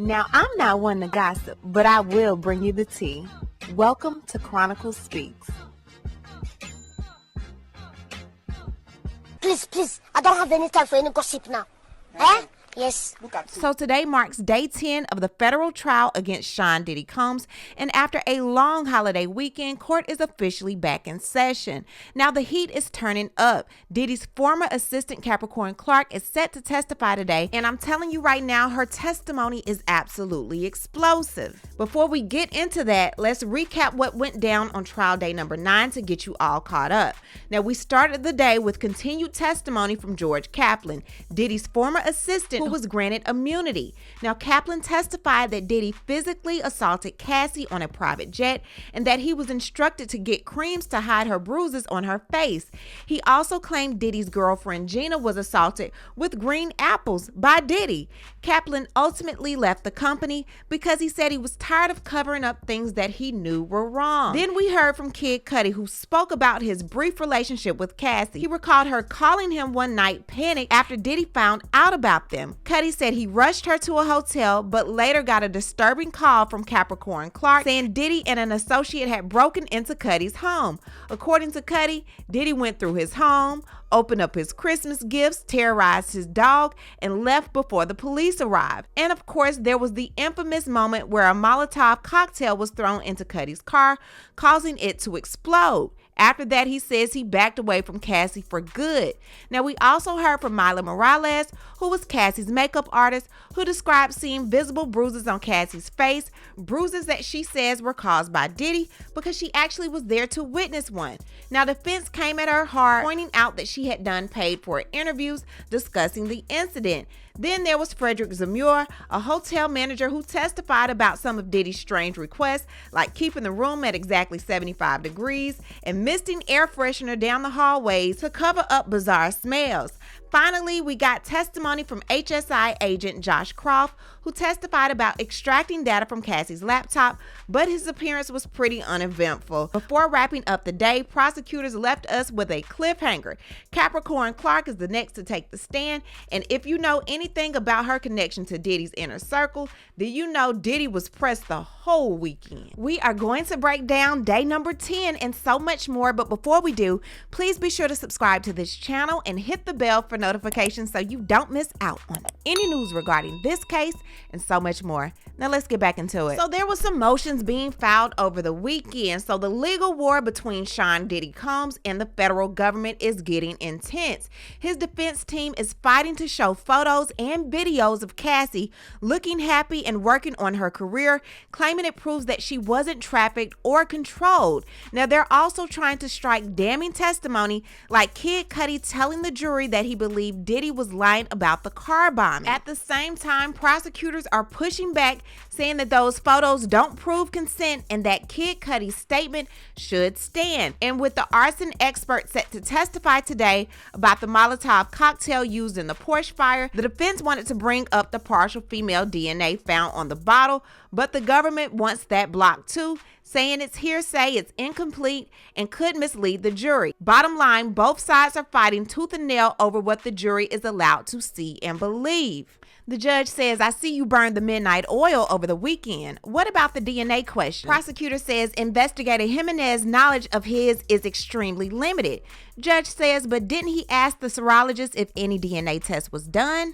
Now, I'm not one to gossip, but I will bring you the tea. Welcome to Chronicle Speaks. Please, I don't have any time for any gossip now. Eh? Yes. So today marks day 10 of the federal trial against Diddy Combs, and after a long holiday weekend, court is officially back in session. Now the heat is turning up. Diddy's former assistant Capricorn Clark is set to testify today, and I'm telling you right now, her testimony is absolutely explosive. Before we get into that, let's recap what went down on trial day number 9 to get you all caught up. Now we started the day with continued testimony from George Kaplan, Diddy's former assistant, who was granted immunity. Now, Kaplan testified that Diddy physically assaulted Cassie on a private jet and that he was instructed to get creams to hide her bruises on her face. He also claimed Diddy's girlfriend Gina was assaulted with green apples by Diddy. Kaplan ultimately left the company because he said he was tired of covering up things that he knew were wrong. Then we heard from Kid Cudi, who spoke about his brief relationship with Cassie. He recalled her calling him one night panicked after Diddy found out about them. Cuddy said he rushed her to a hotel, but later got a disturbing call from Capricorn Clark saying Diddy and an associate had broken into Cuddy's home. According to Cuddy, Diddy went through his home, opened up his Christmas gifts, terrorized his dog, and left before the police arrived. And of course, there was the infamous moment where a Molotov cocktail was thrown into Cuddy's car, causing it to explode. After that, he says he backed away from Cassie for good. Now, we also heard from Myla Morales, who was Cassie's makeup artist, who described seeing visible bruises on Cassie's face, bruises that she says were caused by Diddy because she actually was there to witness one. Now, defense came at her hard, pointing out that she had done paid-for interviews discussing the incident. Then there was Frederick Zamur, a hotel manager who testified about some of Diddy's strange requests, like keeping the room at exactly 75 degrees and misting air freshener down the hallways to cover up bizarre smells. Finally, we got testimony from HSI agent Josh Croft, who testified about extracting data from Cassie's laptop, but his appearance was pretty uneventful. Before wrapping up the day, prosecutors left us with a cliffhanger. Capricorn Clark is the next to take the stand, and if you know anything about her connection to Diddy's inner circle, then you know Diddy was pressed the whole weekend. We are going to break down day number 10 and so much more, but before we do, please be sure to subscribe to this channel and hit the bell for notifications so you don't miss out on any news regarding this case and so much more. Now let's get back into it. So there was some motions being filed over the weekend. So the legal war between Diddy Combs and the federal government is getting intense. His defense team is fighting to show photos and videos of Cassie looking happy and working on her career, claiming it proves that she wasn't trafficked or controlled. Now they're also trying to strike damning testimony like Kid Cudi telling the jury that he believed Diddy was lying about the car bombing. At the same time, prosecutors are pushing back, saying that those photos don't prove consent and that Kid Cudi's statement should stand. And with the arson expert set to testify today about the Molotov cocktail used in the Porsche fire, the defense wanted to bring up the partial female DNA found on the bottle, but the government wants that blocked too, saying it's hearsay, it's incomplete, and could mislead the jury. Bottom line, both sides are fighting tooth and nail over what the jury is allowed to see and believe. The judge says, I see you burned the midnight oil over the weekend. What about the DNA question? Prosecutor says investigator Jimenez's knowledge of his is extremely limited. Judge says, but didn't he ask the serologist if any DNA test was done?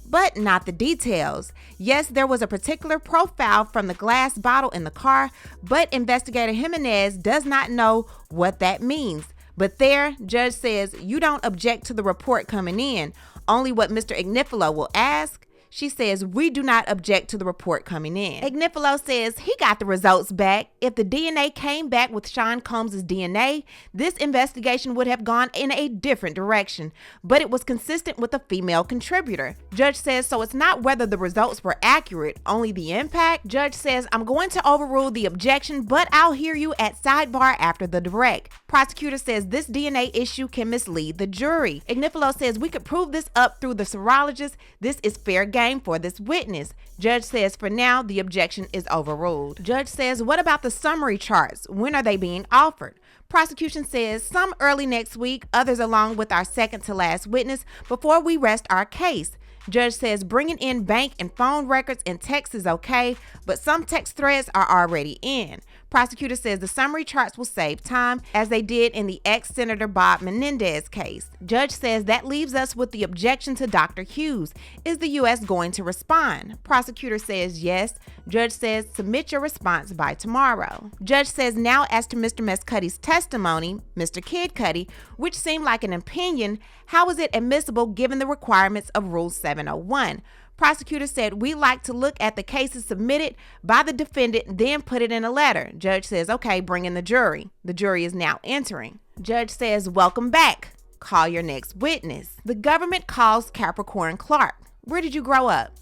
But not the details. Yes, there was a particular profile from the glass bottle in the car, but investigator Jimenez does not know what that means. But there, judge says, you don't object to the report coming in, only what Mr. Ignifilo will ask. She says, we do not object to the report coming in. Ignifilo says he got the results back. If the DNA came back with Sean Combs' DNA, this investigation would have gone in a different direction, but it was consistent with a female contributor. Judge says, so it's not whether the results were accurate, only the impact. Judge says, I'm going to overrule the objection, but I'll hear you at sidebar after the direct. Prosecutor says this DNA issue can mislead the jury. Ignifilo says we could prove this up through the serologist. This is fair game for this witness. Judge says for now the objection is overruled. Judge says, what about the summary charts? When are they being offered? Prosecution says some early next week, others along with our second to last witness before we rest our case. Judge says bringing in bank and phone records and text is okay, but some text threads are already in. Prosecutor says the summary charts will save time, as they did in the ex-Senator Bob Menendez case. Judge says that leaves us with the objection to Dr. Hughes. Is the U.S. going to respond? Prosecutor says yes. Judge says submit your response by tomorrow. Judge says now as to Mr. Cuddy's testimony, Mr. Kid Cudi, which seemed like an opinion, how is it admissible given the requirements of Rule 701? Prosecutor said we like to look at the cases submitted by the defendant, then put it in a letter. Judge says, okay, bring in the jury. The jury is now entering. Judge says, welcome back. Call your next witness. The government calls Capricorn Clark. Where did you grow up?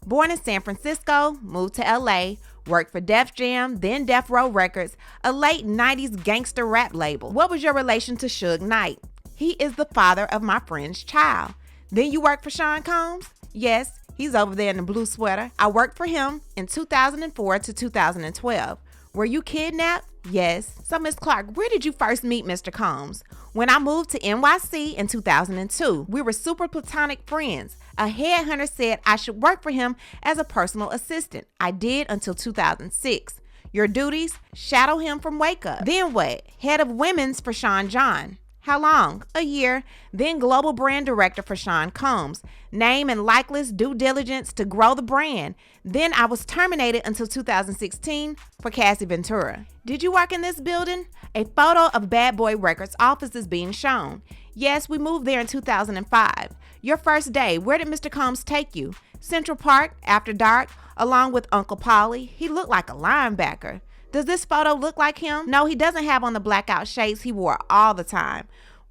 Born in San Francisco, moved to LA, worked for Def Jam, then Death Row Records, a late 90s gangster rap label. What was your relation to Suge Knight? He is the father of my friend's child. Then you worked for Sean Combs? Yes. He's over there in the blue sweater. I worked for him in 2004 to 2012. Were you kidnapped? Yes. So, Miss Clark, where did you first meet Mr. Combs? When I moved to NYC in 2002. We were super platonic friends. A headhunter said I should work for him as a personal assistant. I did until 2006. Your duties? Shadow him from Wake Up. Then what? Head of women's for Sean John. How long? A year. Then global brand director for Sean Combs. Name and likeness due diligence to grow the brand. Then I was terminated until 2016 for Cassie Ventura. Did you work in this building? A photo of Bad Boy Records office is being shown. Yes, we moved there in 2005. Your first day, where did Mr. Combs take you? Central Park, after dark, along with Uncle Polly. He looked like a linebacker. Does this photo look like him? No, he doesn't have on the blackout shades he wore all the time.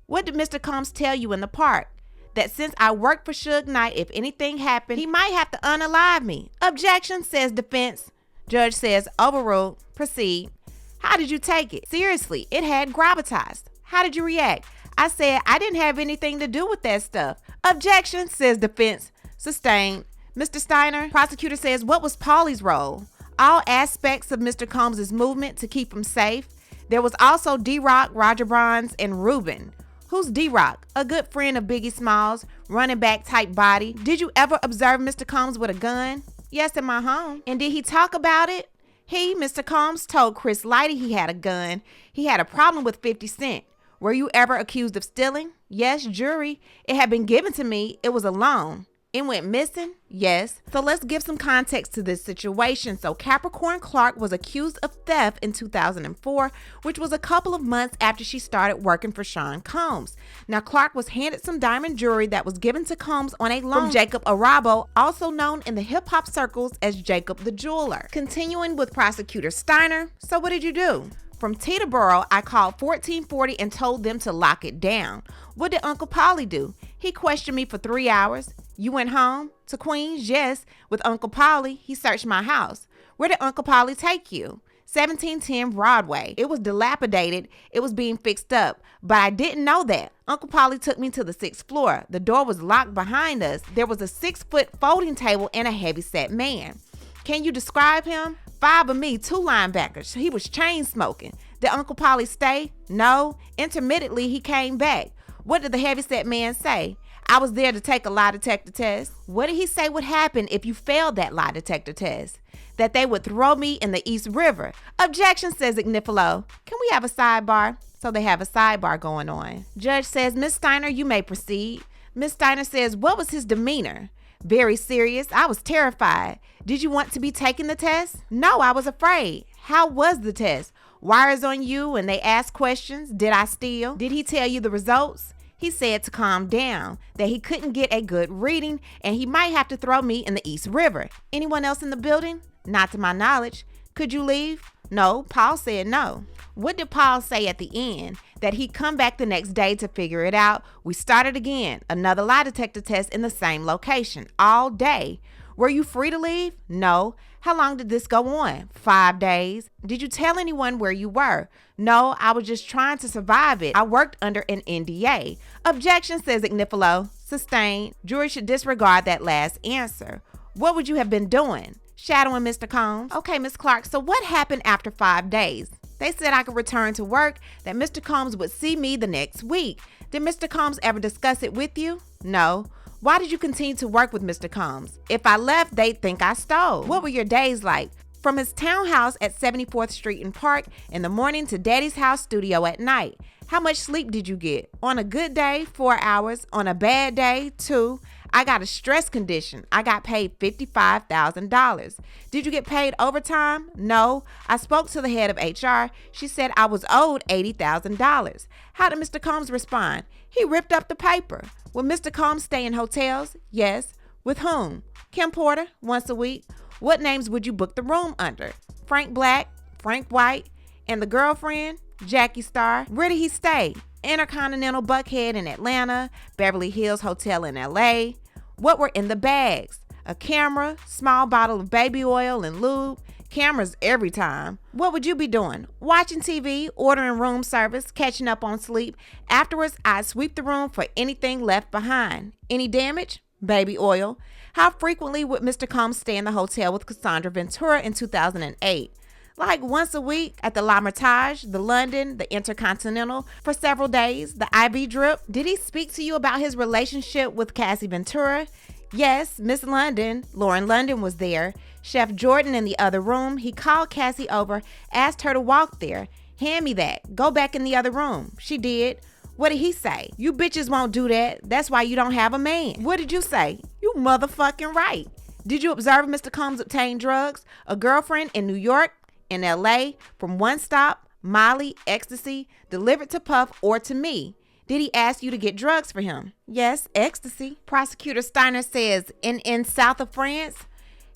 What did Mr. Combs tell you in the park? That since I worked for Suge Knight, if anything happened, he might have to unalive me. Objection, says defense. Judge says overruled. Proceed. How did you take it? Seriously, it had gravitas. How did you react? I said I didn't have anything to do with that stuff. Objection, says defense. Sustained. Mr. Steiner, prosecutor says, what was Paulie's role? All aspects of Mr. Combs' movement to keep him safe. There was also D-Rock, Roger Bronze, and Ruben. Who's D-Rock? A good friend of Biggie Smalls, running back type body. Did you ever observe Mr. Combs with a gun? Yes, in my home. And did he talk about it? Mr. Combs, told Chris Lighty he had a gun. He had a problem with 50 Cent. Were you ever accused of stealing? Yes, jury. It had been given to me. It was a loan. It went missing? Yes. So let's give some context to this situation. So Capricorn Clark was accused of theft in 2004, which was a couple of months after she started working for Sean Combs. Now Clark was handed some diamond jewelry that was given to Combs on a loan from Jacob Arabo, also known in the hip hop circles as Jacob the Jeweler. Continuing with prosecutor Steiner. So what did you do? From Teterboro, I called 1440 and told them to lock it down. What did Uncle Polly do? He questioned me for 3 hours. You went home? To Queens? Yes. With Uncle Polly, he searched my house. Where did Uncle Polly take you? 1710 Broadway. It was dilapidated. It was being fixed up, but I didn't know that. Uncle Polly took me to the 6th floor. The door was locked behind us. There was a 6-foot folding table and a heavyset man. Can you describe him? 5 of me, 2 linebackers. He was chain smoking. Did Uncle Polly stay? No. Intermittently, he came back. What did the heavyset man say? I was there to take a lie detector test. What did he say would happen if you failed that lie detector test? That they would throw me in the East River. Objection, says Ignifilo. Can we have a sidebar? So they have a sidebar going on. Judge says, Miss Steiner, you may proceed. Miss Steiner says, what was his demeanor? Very serious. I was terrified. Did you want to be taking the test? No, I was afraid. How was the test? Wires on you and they asked questions. Did I steal? Did he tell you the results? He said to calm down, that he couldn't get a good reading and he might have to throw me in the East River. Anyone else in the building? Not to my knowledge. Could you leave? No, Paul said no. What did Paul say at the end? That he'd come back the next day to figure it out. We started again, another lie detector test in the same location, all day. Were you free to leave? No. How long did this go on? 5 days. Did you tell anyone where you were? No, I was just trying to survive it. I worked under an NDA. Objection, says Ignifilo. Sustained. Jury should disregard that last answer. What would you have been doing? Shadowing Mr. Combs. Okay, Miss Clark, so what happened after 5 days? They said I could return to work, that Mr. Combs would see me the next week. Did Mr. Combs ever discuss it with you? No. Why did you continue to work with Mr. Combs? If I left, they'd think I stole. What were your days like? From his townhouse at 74th Street and Park in the morning to Daddy's house studio at night. How much sleep did you get? On a good day, 4 hours. On a bad day, 2. I got a stress condition. I got paid $55,000. Did you get paid overtime? No. I spoke to the head of HR. She said I was owed $80,000. How did Mr. Combs respond? He ripped up the paper. Will Mr. Combs stay in hotels? Yes. With whom? Kim Porter, once a week. What names would you book the room under? Frank Black, Frank White, and the girlfriend, Jackie Starr. Where did he stay? Intercontinental Buckhead in Atlanta, Beverly Hills Hotel in LA. What were in the bags? A camera, small bottle of baby oil and lube. Cameras every time. What would you be doing? Watching TV, ordering room service, catching up on sleep. Afterwards, I'd sweep the room for anything left behind. Any damage? Baby oil. How frequently would Mr. Combs stay in the hotel with Cassandra Ventura in 2008? Like once a week at the L'Hermitage, the London, the Intercontinental for several days, the IV drip. Did he speak to you about his relationship with Cassie Ventura? Yes, Miss London, Lauren London was there. Chef Jordan in the other room. He called Cassie over, asked her to walk there. Hand me that. Go back in the other room. She did. What did he say? You bitches won't do that. That's why you don't have a man. What did you say? You motherfucking right. Did you observe Mr. Combs obtain drugs? A girlfriend in New York, in LA, from One Stop, Molly, ecstasy, delivered to Puff or to me. Did he ask you to get drugs for him? Yes, ecstasy. Prosecutor Steiner says, in south of France,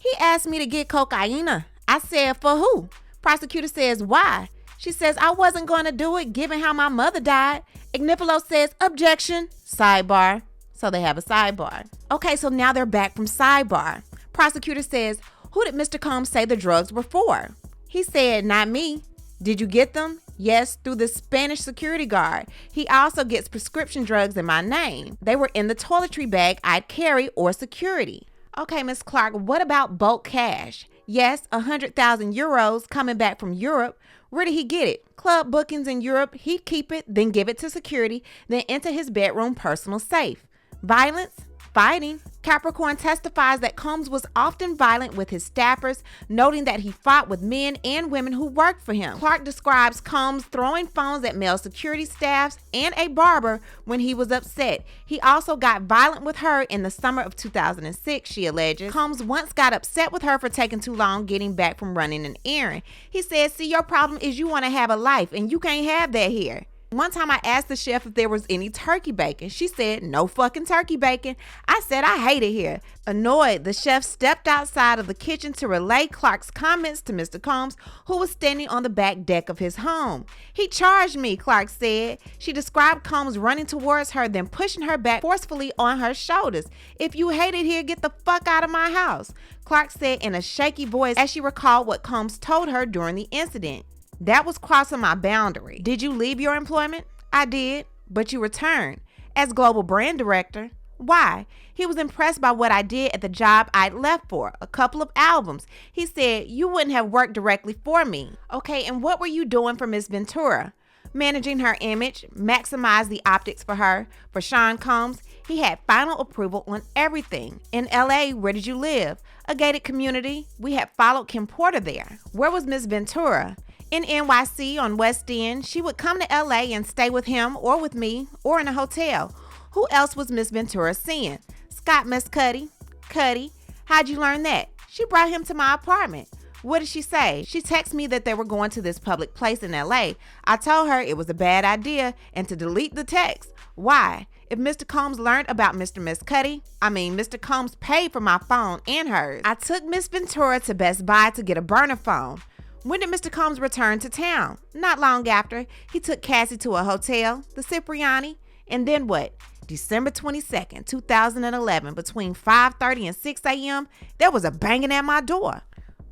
he asked me to get cocaine. I said, for who? Prosecutor says, why? She says, I wasn't going to do it given how my mother died. Ignifilo says, objection. Sidebar. So they have a sidebar. Okay, so now they're back from sidebar. Prosecutor says, who did Mr. Combs say the drugs were for? He said, not me. Did you get them? Yes, through the Spanish security guard. He also gets prescription drugs in my name. They were in the toiletry bag I'd carry or security. Okay, Miss Clark, what about bulk cash? Yes, 100,000 euros coming back from Europe. Where did he get it? Club bookings in Europe. He'd keep it, then give it to security, then enter his bedroom personal safe. Violence? Fighting. Capricorn testifies that Combs was often violent with his staffers, noting that he fought with men and women who worked for him. Clark describes Combs throwing phones at male security staffs and a barber when he was upset. He also got violent with her in the summer of 2006, she alleges. Combs once got upset with her for taking too long getting back from running an errand. He said, see, your problem is you want to have a life and you can't have that here. One time I asked the chef if there was any turkey bacon. She said, no fucking turkey bacon. I said, I hate it here. Annoyed, the chef stepped outside of the kitchen to relay Clark's comments to Mr. Combs, who was standing on the back deck of his home. He charged me, Clark said. She described Combs running towards her, then pushing her back forcefully on her shoulders. If you hate it here, get the fuck out of my house, Clark said in a shaky voice as she recalled what Combs told her during the incident. That was crossing my boundary. Did you leave your employment? I did, but you returned. As global brand director. Why? He was impressed by what I did at the job I'd left for, a couple of albums. He said, you wouldn't have worked directly for me. Okay, and what were you doing for Miss Ventura? Managing her image, maximize the optics for her. For Sean Combs, he had final approval on everything. In LA, where did you live? A gated community. We had followed Kim Porter there. Where was Miss Ventura? In NYC on West End. She would come to LA and stay with him or with me or in a hotel. Who else was Miss Ventura seeing? Scott Miss Cuddy. Cuddy. How'd you learn that? She brought him to my apartment. What did she say? She texted me that they were going to this public place in LA. I told her it was a bad idea and to delete the text. Why? If Mr. Combs learned about Mr. Combs paid for my phone and hers. I took Miss Ventura to Best Buy to get a burner phone. When did Mr. Combs return to town? Not long after. He took Cassie to a hotel, the Cipriani, and then what? December 22nd, 2011, between 5:30 and 6 a.m., there was a banging at my door.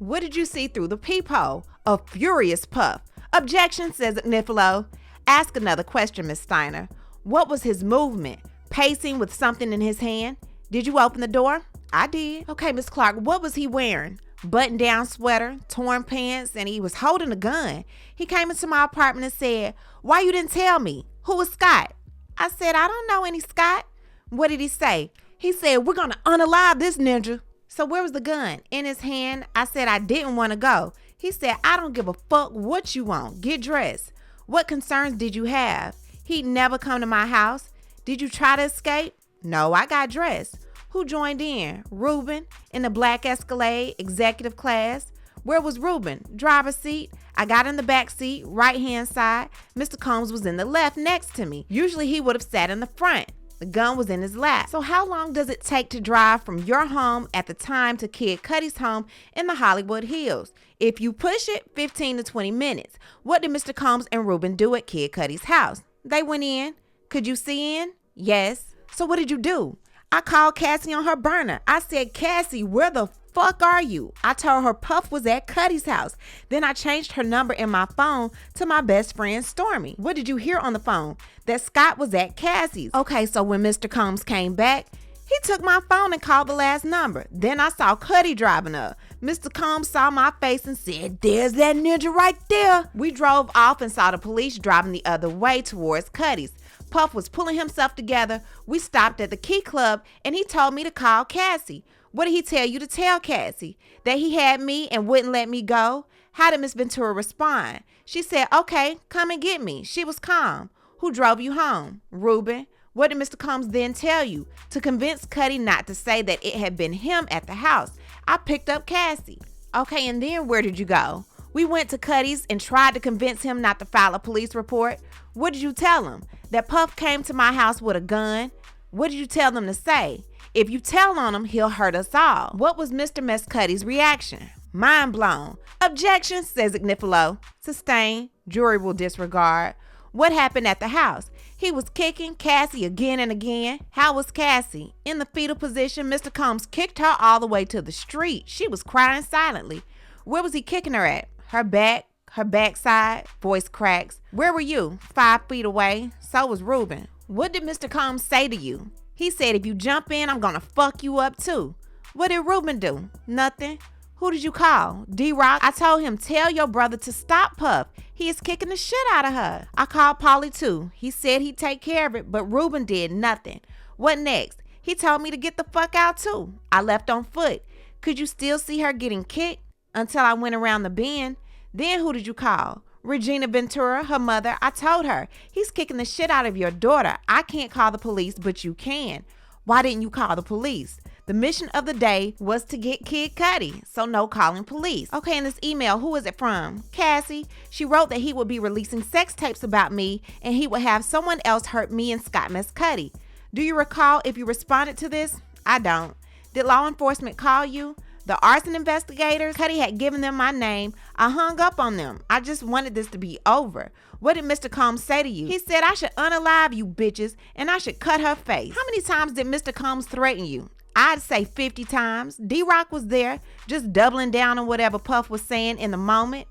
What did you see through the peephole? A furious Puff. Objection, says Ignifilo. Ask another question, Miss Steiner. What was his movement? Pacing with something in his hand? Did you open the door? I did. Okay, Miss Clark, what was he wearing? Button-down sweater, torn pants, and he was holding a gun. He came into my apartment and said, why you didn't tell me? Who was Scott? I said, I don't know any Scott. What did he say? He said, we're going to unalive this ninja. So where was the gun? In his hand. I said I didn't want to go. He said, I don't give a fuck what you want. Get dressed. What concerns did you have? He'd never come to my house. Did you try to escape? No, I got dressed. Who joined in? Ruben in the black Escalade, executive class. Where was Ruben? Driver's seat. I got in the back seat, right hand side. Mr. Combs was in the left next to me. Usually he would have sat in the front. The gun was in his lap. So how long does it take to drive from your home at the time to Kid Cudi's home in the Hollywood Hills? If you push it, 15 to 20 minutes. What did Mr. Combs and Ruben do at Kid Cudi's house? They went in. Could you see in? Yes. So what did you do? I called Cassie on her burner. I said, Cassie, where the fuck are you? I told her Puff was at Cuddy's house. Then I changed her number in my phone to my best friend Stormy. What did you hear on the phone? That Scott was at Cassie's. Okay, so when Mr. Combs came back, he took my phone and called the last number. Then I saw Cuddy driving up. Mr. Combs saw my face and said, there's that ninja right there. We drove off and saw the police driving the other way towards Cuddy's. Puff was pulling himself together. We stopped at the Key Club and he told me to call Cassie. What did he tell you to tell Cassie? That he had me and wouldn't let me go? How did Miss Ventura respond? She said, okay, come and get me. She was calm. Who drove you home? Ruben. What did Mr. Combs then tell you? To convince Cuddy not to say that it had been him at the house. I picked up Cassie. Okay, and then where did you go? We went to Cuddy's and tried to convince him not to file a police report. What did you tell him? That Puff came to my house with a gun? What did you tell them to say? If you tell on him, he'll hurt us all. What was Mr. Mescuddy's reaction? Mind blown. Objection, says Ignifilo. Sustained. Jury will disregard. What happened at the house? He was kicking Cassie again and again. How was Cassie? In the fetal position, Mr. Combs kicked her all the way to the street. She was crying silently. Where was he kicking her at? Her back, her backside. Voice cracks. Where were you? 5 feet away. So was Ruben. What did Mr. Combs say to you? He said, if you jump in, I'm gonna fuck you up too. What did Ruben do? Nothing. Who did you call? D-Rock. I told him, tell your brother to stop Puff. He is kicking the shit out of her. I called Paulie too. He said he'd take care of it, but Ruben did nothing. What next? He told me to get the fuck out too. I left on foot. Could you still see her getting kicked? Until I went around the bend. Then who did you call? Regina Ventura, her mother. I told her, he's kicking the shit out of your daughter. I can't call the police, but you can. Why didn't you call the police? The mission of the day was to get Kid Cudi, so no calling police. Okay, in this email, who is it from? Cassie. She wrote that he would be releasing sex tapes about me and he would have someone else hurt me and Scott Mescuddy. Do you recall if you responded to this? I don't. Did law enforcement call you? The arson investigators? Cuddy had given them my name. I hung up on them. I just wanted this to be over. What did Mr. Combs say to you? He said I should unalive you bitches and I should cut her face. How many times did Mr. Combs threaten you? I'd say 50 times. D-Rock was there, just doubling down on whatever Puff was saying in the moment.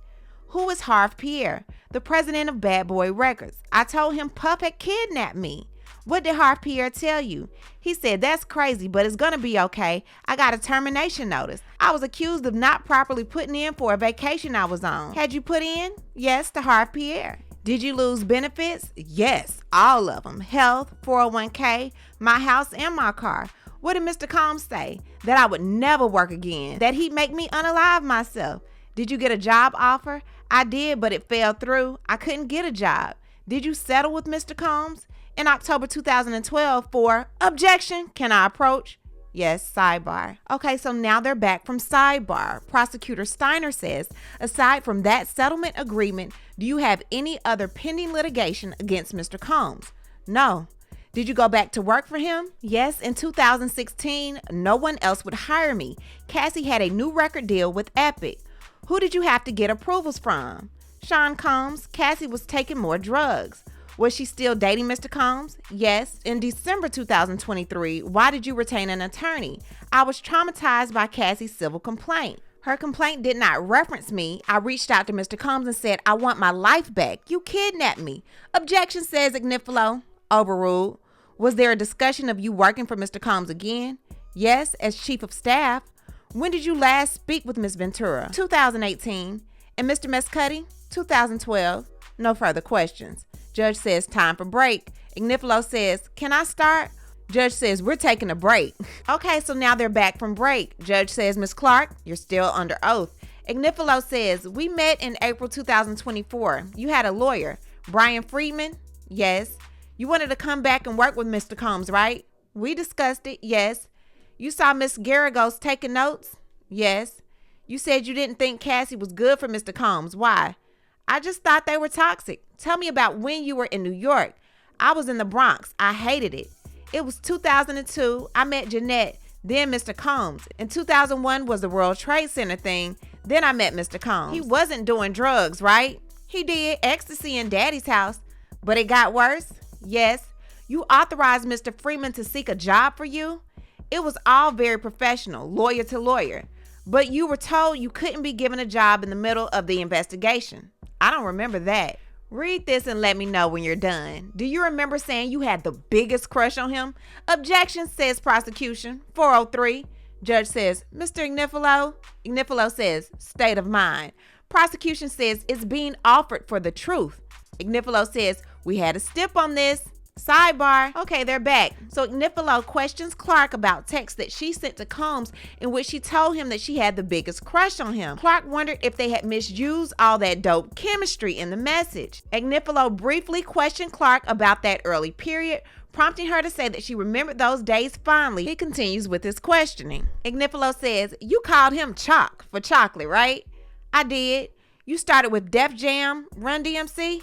Who is Harv Pierre, the president of Bad Boy Records? I told him Puff had kidnapped me. What did Harv Pierre tell you? He said, that's crazy, but it's gonna be okay. I got a termination notice. I was accused of not properly putting in for a vacation I was on. Had you put in? Yes, to Harv Pierre. Did you lose benefits? Yes, all of them. Health, 401k, my house, and my car. What did Mr. Combs say? That I would never work again. That he'd make me unalive myself. Did you get a job offer? I did, but it fell through. I couldn't get a job. Did you settle with Mr. Combs? In October 2012 for objection, can I approach? Yes, sidebar. Okay, so now they're back from sidebar. Prosecutor Steiner says, aside from that settlement agreement, do you have any other pending litigation against Mr. Combs? No. Did you go back to work for him? Yes, in 2016, no one else would hire me. Cassie had a new record deal with Epic. Who did you have to get approvals from? Sean Combs. Cassie was taking more drugs. Was she still dating Mr. Combs? Yes. In December 2023, why did you retain an attorney? I was traumatized by Cassie's civil complaint. Her complaint did not reference me. I reached out to Mr. Combs and said, I want my life back. You kidnapped me. Objection, says Ignifilo. Overruled. Was there a discussion of you working for Mr. Combs again? Yes, as chief of staff. When did you last speak with Miss Ventura? 2018. And Mr. Mescuddy? 2012. No further questions. Judge says time for break. Ignifilo says, can I start? Judge says, we're taking a break. Okay, so now they're back from break. Judge says, Ms. Clark, you're still under oath. Ignifilo says, we met in April 2024. You had a lawyer. Brian Friedman? Yes. You wanted to come back and work with Mr. Combs, right? We discussed it. Yes. You saw Miss Garagos taking notes? Yes. You said you didn't think Cassie was good for Mr. Combs. Why? I just thought they were toxic. Tell me about when you were in New York. I was in the Bronx. I hated it. It was 2002. I met Jeanette, then Mr. Combs. In 2001 was the World Trade Center thing. Then I met Mr. Combs. He wasn't doing drugs, right? He did ecstasy in Daddy's house. But it got worse? Yes. You authorized Mr. Freeman to seek a job for you? It was all very professional, lawyer to lawyer. But you were told you couldn't be given a job in the middle of the investigation. I don't remember that. Read this and let me know when you're done. Do you remember saying you had the biggest crush on him? Objection, says prosecution. 403. Judge says, Mr. Ignifilo. Ignifilo says, state of mind. Prosecution says it's being offered for the truth. Ignifilo says, we had a stip on this. Sidebar. Okay, they're back. So Ignifilo questions Clark about texts that she sent to Combs in which she told him that she had the biggest crush on him. Clark wondered if they had misused all that dope chemistry in the message. Ignifilo briefly questioned Clark about that early period, prompting her to say that she remembered those days fondly. He continues with his questioning. Ignifilo says, you called him Chalk for chocolate, right? I did. You started with Def Jam, Run DMC?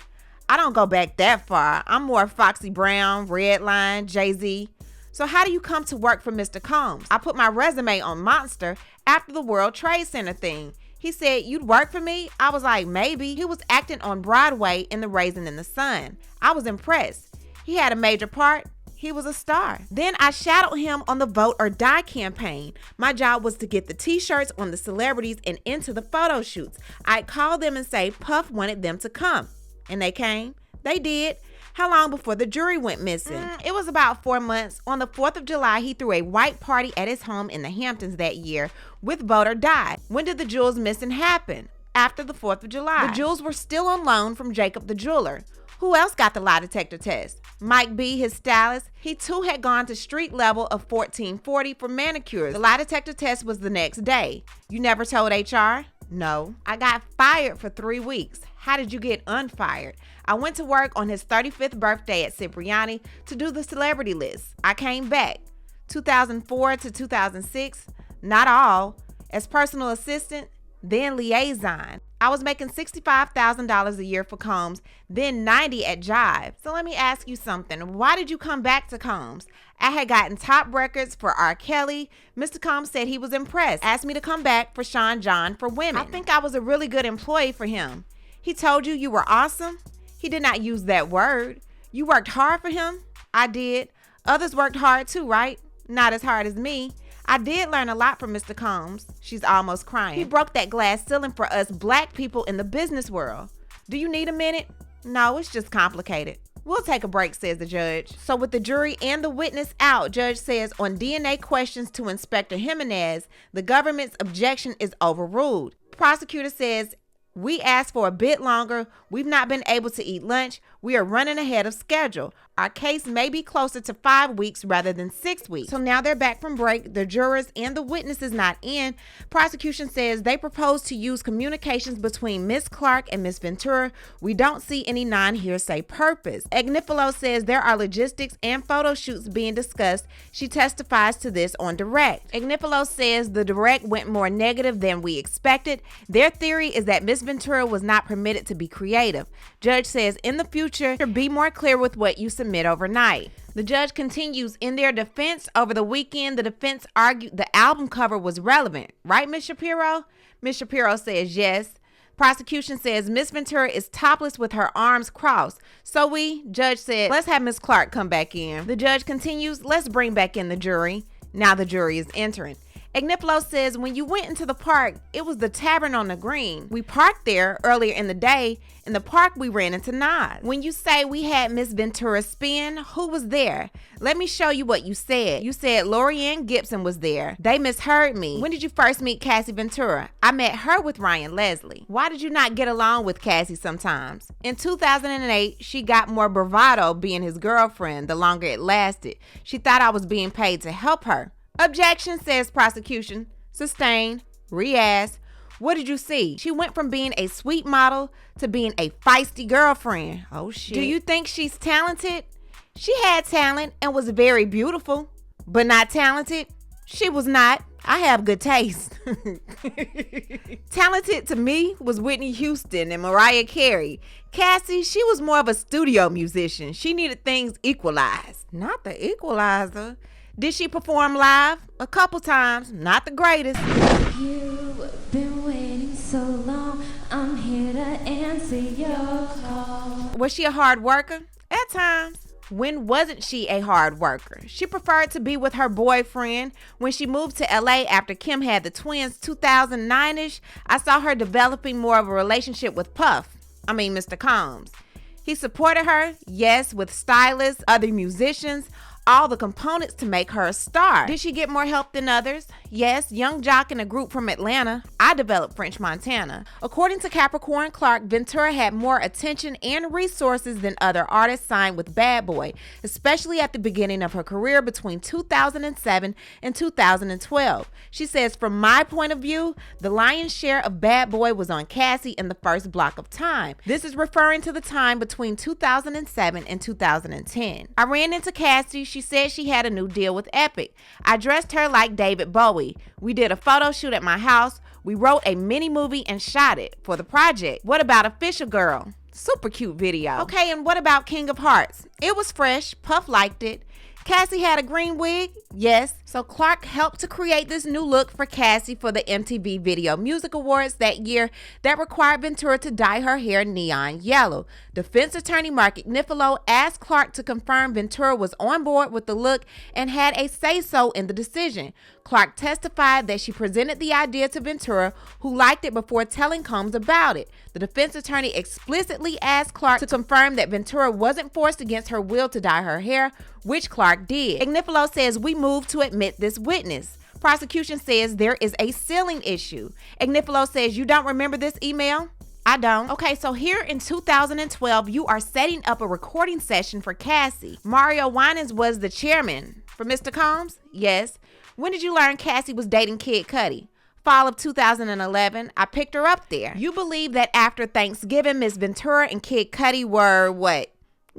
I don't go back that far. I'm more Foxy Brown, Redline, Jay-Z. So how do you come to work for Mr. Combs? I put my resume on Monster after the World Trade Center thing. He said, you'd work for me? I was like, maybe. He was acting on Broadway in The Raisin in the Sun. I was impressed. He had a major part. He was a star. Then I shadowed him on the Vote or Die campaign. My job was to get the t-shirts on the celebrities and into the photo shoots. I'd call them and say Puff wanted them to come. And they came. They did. How long before the jury went missing? It was about 4 months. On the 4th of July, he threw a white party at his home in the Hamptons that year with Vote or Die. When did the jewels missing happen? After the 4th of July. The jewels were still on loan from Jacob the jeweler. Who else got the lie detector test? Mike B, his stylist. He too had gone to street level of 1440 for manicures. The lie detector test was the next day. You never told HR? No. I got fired for 3 weeks. How did you get unfired? I went to work on his 35th birthday at Cipriani to do the celebrity list. I came back. 2004 to 2006, not all. As personal assistant, then liaison. I was making $65,000 a year for Combs, then $90,000 at Jive. So let me ask you something. Why did you come back to Combs? I had gotten top records for R. Kelly. Mr. Combs said he was impressed. Asked me to come back for Sean John for women. I think I was a really good employee for him. He told you were awesome? He did not use that word. You worked hard for him? I did. Others worked hard too, right? Not as hard as me. I did learn a lot from Mr. Combs. She's almost crying. He broke that glass ceiling for us black people in the business world. Do you need a minute? No, it's just complicated. We'll take a break, says the judge. So with the jury and the witness out, judge says on DNA questions to Inspector Jimenez, the government's objection is overruled. Prosecutor says, we asked for a bit longer. We've not been able to eat lunch. We are running ahead of schedule. Our case may be closer to 5 weeks rather than 6 weeks. So now they're back from break. The jurors and the witnesses not in. Prosecution says they propose to use communications between Miss Clark and Miss Ventura. We don't see any non-hearsay purpose. Ignifilo says there are logistics and photo shoots being discussed. She testifies to this on direct. Ignifilo says the direct went more negative than we expected. Their theory is that Miss Ventura was not permitted to be creative. Judge says in the future, be more clear with what you submit overnight. The judge continues, in their defense, over the weekend, the defense argued the album cover was relevant. Right, Ms. Shapiro? Ms. Shapiro says yes. Prosecution says Miss Ventura is topless with her arms crossed. So judge said, let's have Miss Clark come back in. The judge continues, let's bring back in the jury. Now the jury is entering. Ignifilo says, when you went into the park, it was the Tavern on the Green. We parked there earlier in the day. In the park, we ran into Nas. When you say we had Miss Ventura spin, who was there? Let me show you what you said. You said Lorianne Gibson was there. They misheard me. When did you first meet Cassie Ventura? I met her with Ryan Leslie. Why did you not get along with Cassie sometimes? In 2008, she got more bravado being his girlfriend the longer it lasted. She thought I was being paid to help her. Objection, says prosecution. Sustained. Re-asked. What did you see? She went from being a sweet model to being a feisty girlfriend. Oh, shit. Do you think she's talented? She had talent and was very beautiful, but not talented. She was not. I have good taste. Talented to me was Whitney Houston and Mariah Carey. Cassie, she was more of a studio musician. She needed things equalized. Not the equalizer. Did she perform live? A couple times. Not the greatest. You've been waiting so long. I'm here to answer your call. Was she a hard worker? At times. When wasn't she a hard worker? She preferred to be with her boyfriend. When she moved to LA after Kim had the twins 2009-ish, I saw her developing more of a relationship with Mr. Combs. He supported her, yes, with stylists, other musicians, all the components to make her a star. Did she get more help than others? Yes, young jock in a group from Atlanta. I developed French Montana. According to Capricorn Clark, Ventura had more attention and resources than other artists signed with Bad Boy, especially at the beginning of her career between 2007 and 2012. She says, from my point of view, the lion's share of Bad Boy was on Cassie in the first block of time. This is referring to the time between 2007 and 2010. I ran into Cassie. She said she had a new deal with Epic. I dressed her like David Bowie. We did a photo shoot at my house. We wrote a mini movie and shot it for the project. What about Official Girl? Super cute video. Okay, and what about King of Hearts? It was fresh. Puff liked it. Cassie had a green wig? Yes. So Clark helped to create this new look for Cassie for the MTV Video Music Awards that year that required Ventura to dye her hair neon yellow. Defense attorney Mark Ignifilo asked Clark to confirm Ventura was on board with the look and had a say-so in the decision. Clark testified that she presented the idea to Ventura, who liked it before telling Combs about it. The defense attorney explicitly asked Clark to confirm that Ventura wasn't forced against her will to dye her hair, which Clark did. Ignifilo says we moved to admit this witness. Prosecution says there is a sealing issue. Ignifilo says, you don't remember this email? I don't. Okay, so here in 2012, you are setting up a recording session for Cassie. Mario Winans was the chairman. For Mr. Combs? Yes. When did you learn Cassie was dating Kid Cudi? Fall of 2011. I picked her up there. You believe that after Thanksgiving, Miss Ventura and Kid Cudi were what?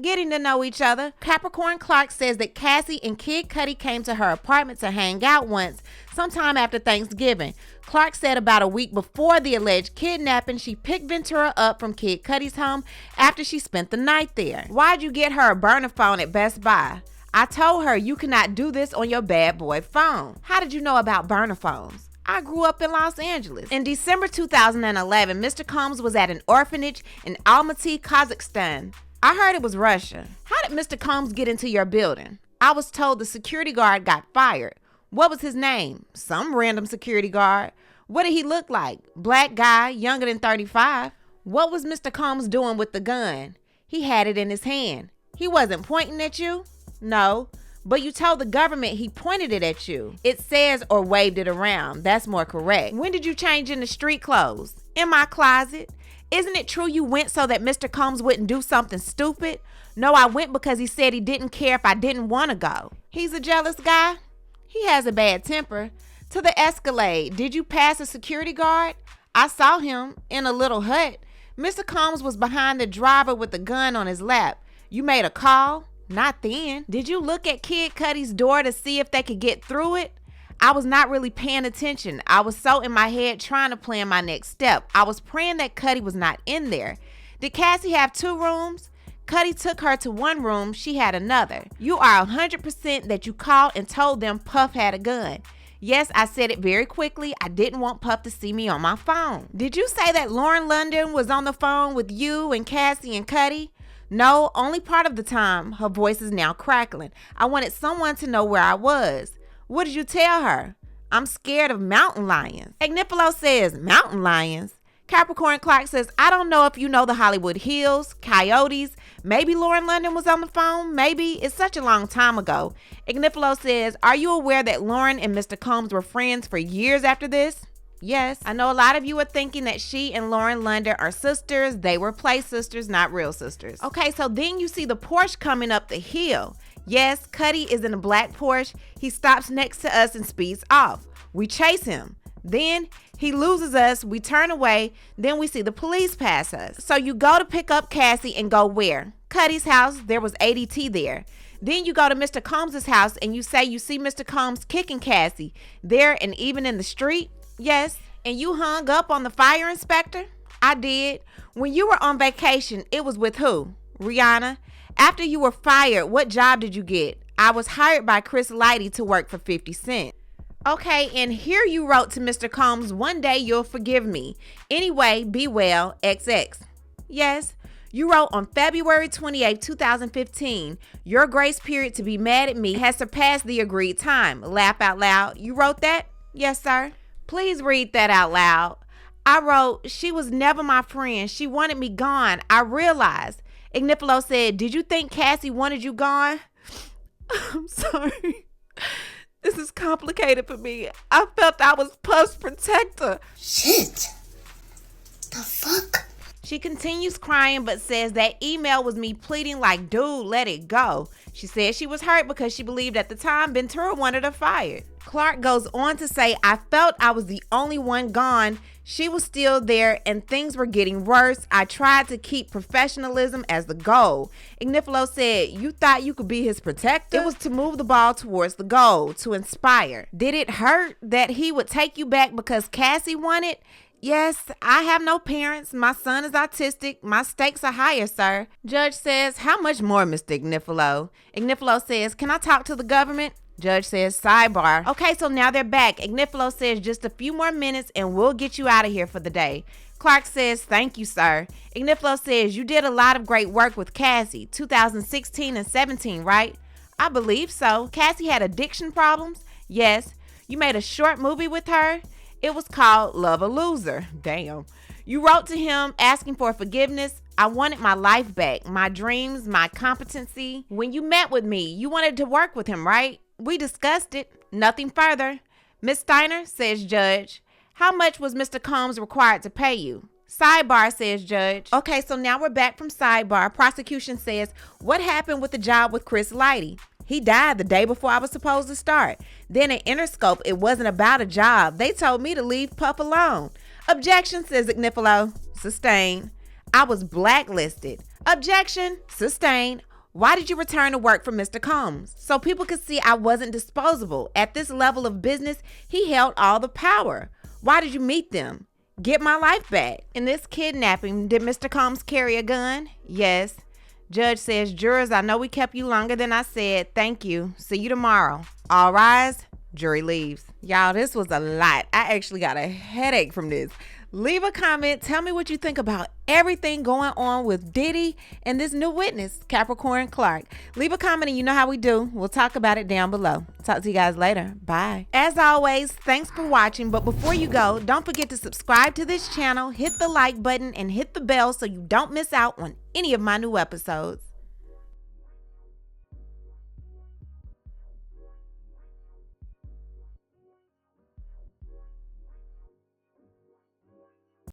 Getting to know each other. Capricorn Clark says that Cassie and Kid Cudi came to her apartment to hang out once, sometime after Thanksgiving. Clark said about a week before the alleged kidnapping, she picked Ventura up from Kid Cudi's home after she spent the night there. Why'd you get her a burner phone at Best Buy? I told her you cannot do this on your bad boy phone. How did you know about burner phones? I grew up in Los Angeles. In December 2011, Mr. Combs was at an orphanage in Almaty, Kazakhstan. I heard it was Russia. How did Mr. Combs get into your building? I was told the security guard got fired. What was his name? Some random security guard. What did he look like? Black guy, younger than 35. What was Mr. Combs doing with the gun? He had it in his hand. He wasn't pointing at you? No. But you told the government he pointed it at you. It says or waved it around. That's more correct. When did you change into street clothes? In my closet. Isn't it true you went so that Mr. Combs wouldn't do something stupid? No, I went because he said he didn't care if I didn't want to go. He's a jealous guy. He has a bad temper. To the Escalade, did you pass a security guard? I saw him in a little hut. Mr. Combs was behind the driver with the gun on his lap. You made a call? Not then. Did you look at Kid Cudi's door to see if they could get through it? I was not really paying attention. I was so in my head trying to plan my next step. I was praying that Cuddy was not in there. Did Cassie have 2 rooms? Cuddy took her to one room. She had another. You are 100% that you called and told them Puff had a gun. Yes, I said it very quickly. I didn't want Puff to see me on my phone. Did you say that Lauren London was on the phone with you and Cassie and Cuddy? No, only part of the time. Her voice is now crackling. I wanted someone to know where I was. What did you tell her? I'm scared of mountain lions. Ignifilo says, mountain lions? Capricorn Clark says, I don't know if you know the Hollywood Hills, Coyotes. Maybe Lauren London was on the phone. Maybe. It's such a long time ago. Ignifilo says, are you aware that Lauren and Mr. Combs were friends for years after this? Yes. I know a lot of you are thinking that she and Lauren London are sisters. They were play sisters, not real sisters. Okay, so then you see the Porsche coming up the hill. Yes, Cuddy is in a black Porsche. He stops next to us and speeds off. We chase him. Then he loses us, we turn away, then we see the police pass us. So you go to pick up Cassie and go where? Cuddy's house, there was ADT there. Then you go to Mr. Combs' house and you say you see Mr. Combs kicking Cassie there and even in the street? Yes. And you hung up on the fire inspector? I did. When you were on vacation, it was with who? Rihanna. After you were fired, what job did you get? I was hired by Chris Lighty to work for 50 Cent. Okay, and here you wrote to Mr. Combs, one day you'll forgive me. Anyway, be well, XX. Yes, you wrote on February 28, 2015, your grace period to be mad at me has surpassed the agreed time. Laugh out loud. You wrote that? Yes, sir. Please read that out loud. I wrote, she was never my friend. She wanted me gone. I realized. Ignifilo said, did you think Cassie wanted you gone? I'm sorry. This is complicated for me. I felt I was Puff's protector. Shit. The fuck? She continues crying but says that email was me pleading like, dude, let it go. She said she was hurt because she believed at the time Ventura wanted her fired. Clark goes on to say, I felt I was the only one gone. She was still there and things were getting worse. I tried to keep professionalism as the goal. Ignifilo said, you thought you could be his protector? It was to move the ball towards the goal, to inspire. Did it hurt that he would take you back because Cassie wanted? Yes, I have no parents. My son is autistic. My stakes are higher, sir. Judge says, how much more, Mr. Ignifilo? Ignifilo says, can I talk to the government? Judge says, sidebar. Okay, so now they're back. Ignifilo says, just a few more minutes and we'll get you out of here for the day. Clark says, thank you, sir. Ignifilo says, you did a lot of great work with Cassie, 2016 and 17, right? I believe so. Cassie had addiction problems? Yes. You made a short movie with her? It was called Love a Loser. Damn. You wrote to him asking for forgiveness. I wanted my life back, my dreams, my competency. When you met with me, you wanted to work with him, right? We discussed it. Nothing further. Miss Steiner, says Judge, how much was Mr. Combs required to pay you? Sidebar, says Judge. Okay, so now we're back from sidebar. Prosecution says, what happened with the job with Chris Lighty? He died the day before I was supposed to start. Then at Interscope, it wasn't about a job. They told me to leave Puff alone. Objection, says Ignifilo. Sustained. I was blacklisted. Objection. Sustained. Why did you return to work for Mr. Combs? So people could see I wasn't disposable. At this level of business, he held all the power. Why did you meet them? Get my life back. In this kidnapping, did Mr. Combs carry a gun? Yes. Judge says, jurors, I know we kept you longer than I said. Thank you. See you tomorrow. All rise. Jury leaves. Y'all, this was a lot. I actually got a headache from this. Leave a comment. Tell me what you think about everything going on with Diddy and this new witness, Capricorn Clark. Leave a comment and you know how we do. We'll talk about it down below. Talk to you guys later. Bye. As always, thanks for watching. But before you go, don't forget to subscribe to this channel, hit the like button, and hit the bell so you don't miss out on any of my new episodes.